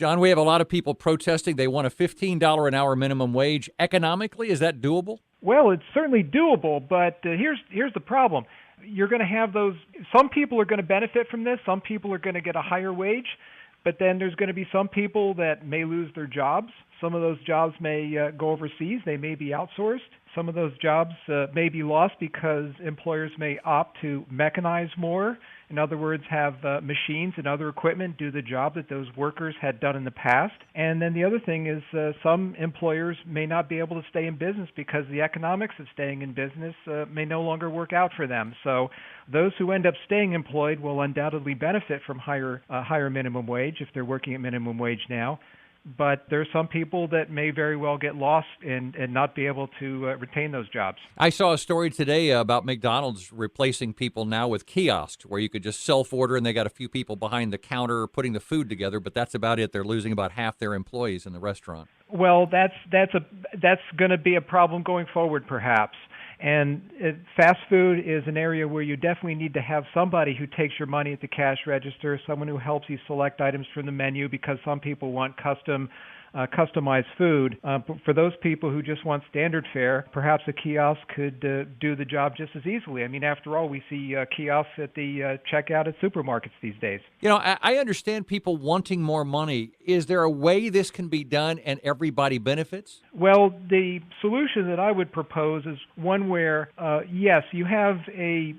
John, we have a lot of people protesting. They want a $15 an hour minimum wage. Economically, is that doable? Well, it's certainly doable, but here's the problem. You're going to have those. Some people are going to benefit from this. Some people are going to get a higher wage, but then there's going to be some people that may lose their jobs. Some of those jobs may go overseas. They may be outsourced. Some of those jobs may be lost because employers may opt to mechanize more. In other words, have machines and other equipment do the job that those workers had done in the past. And then the other thing is some employers may not be able to stay in business because the economics of staying in business may no longer work out for them. So those who end up staying employed will undoubtedly benefit from higher minimum wage if they're working at minimum wage now. But there are some people that may very well get lost and not be able to retain those jobs. I saw a story today about McDonald's replacing people now with kiosks where you could just self-order and they got a few people behind the counter putting the food together, but that's about it. They're losing about half their employees in the restaurant. Well, that's going to be a problem going forward, perhaps. And fast food is an area where you definitely need to have somebody who takes your money at the cash register, someone who helps you select items from the menu because some people want customized food. For those people who just want standard fare, perhaps a kiosk could do the job just as easily. I mean, after all, we see kiosks at the checkout at supermarkets these days. You know, I understand people wanting more money. Is there a way this can be done and everybody benefits? Well, the solution that I would propose is one where, yes, you have a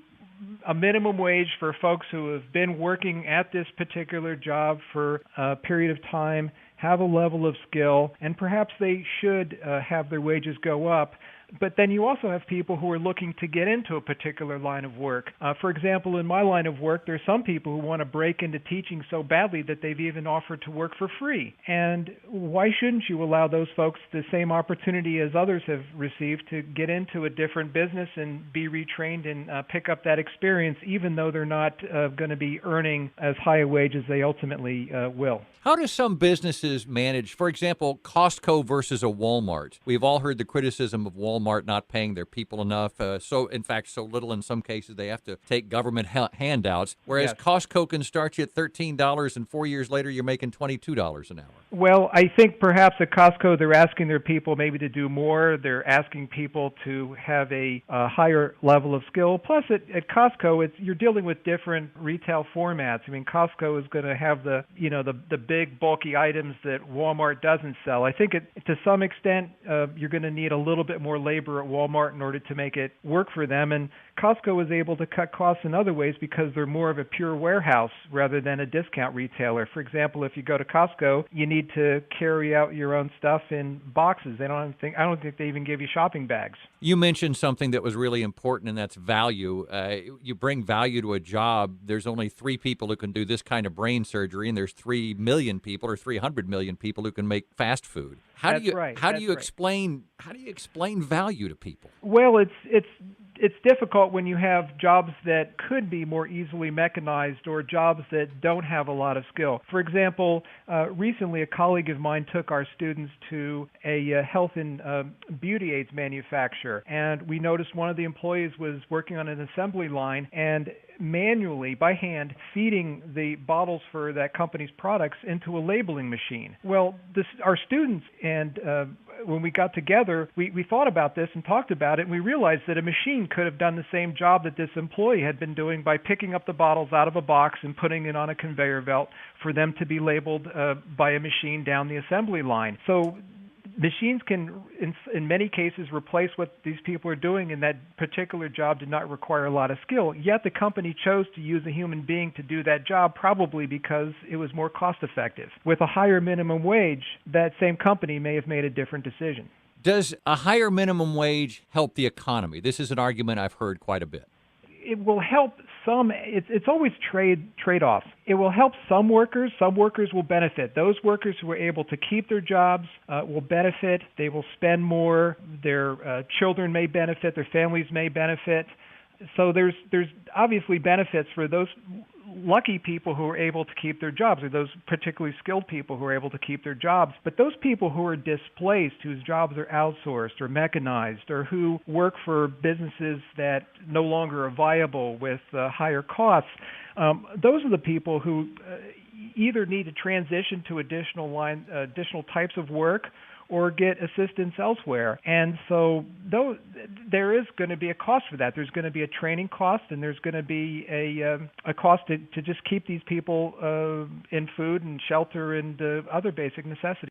minimum wage for folks who have been working at this particular job for a period of time, have a level of skill, and perhaps they should have their wages go up. But then you also have people who are looking to get into a particular line of work. For example, in my line of work, there's some people who want to break into teaching so badly that they've even offered to work for free. And why shouldn't you allow those folks the same opportunity as others have received to get into a different business and be retrained and pick up that experience, even though they're not going to be earning as high a wage as they ultimately will? How do some businesses manage, for example, Costco versus a Walmart? We've all heard the criticism of Walmart not paying their people enough. So little in some cases they have to take government handouts, whereas Yes. Costco can start you at $13 and 4 years later you're making $22 an hour. Well, I think perhaps at Costco they're asking their people maybe to do more. They're asking people to have a higher level of skill. Plus, at Costco, you're dealing with different retail formats. I mean, Costco is going to have the big bulky items that Walmart doesn't sell. I think to some extent you're going to need a little bit more labor at Walmart in order to make it work for them. And Costco is able to cut costs in other ways because they're more of a pure warehouse rather than a discount retailer. For example, if you go to Costco, you need to carry out your own stuff in boxes. I don't think they even give you shopping bags. You mentioned something that was really important, and that's value. You bring value to a job. There's only 3 people who can do this kind of brain surgery, and there's 3 million people or 300 million people who can make fast food. How do you explain value to people? Well, it's difficult when you have jobs that could be more easily mechanized or jobs that don't have a lot of skill. For example, recently a colleague of mine took our students to a health and beauty aids manufacturer, and we noticed one of the employees was working on an assembly line and manually, by hand, feeding the bottles for that company's products into a labeling machine. Well, our students and when we got together, we thought about this and talked about it, and we realized that a machine could have done the same job that this employee had been doing by picking up the bottles out of a box and putting it on a conveyor belt for them to be labeled by a machine down the assembly line. So machines can, in many cases, replace what these people are doing, and that particular job did not require a lot of skill. Yet the company chose to use a human being to do that job, probably because it was more cost-effective. With a higher minimum wage, that same company may have made a different decision. Does a higher minimum wage help the economy? This is an argument I've heard quite a bit. It will help some. It's always trade-offs. It will help some workers. Some workers will benefit. Those workers who are able to keep their jobs will benefit. They will spend more. Their children may benefit. Their families may benefit. So there's obviously benefits for those lucky people who are able to keep their jobs, or those particularly skilled people who are able to keep their jobs. But those people who are displaced, whose jobs are outsourced or mechanized, or who work for businesses that no longer are viable with higher costs, those are the people who either need to transition to additional types of work or get assistance elsewhere. And so though there is going to be a cost for that. There's going to be a training cost, and there's going to be a cost to just keep these people in food and shelter and other basic necessities.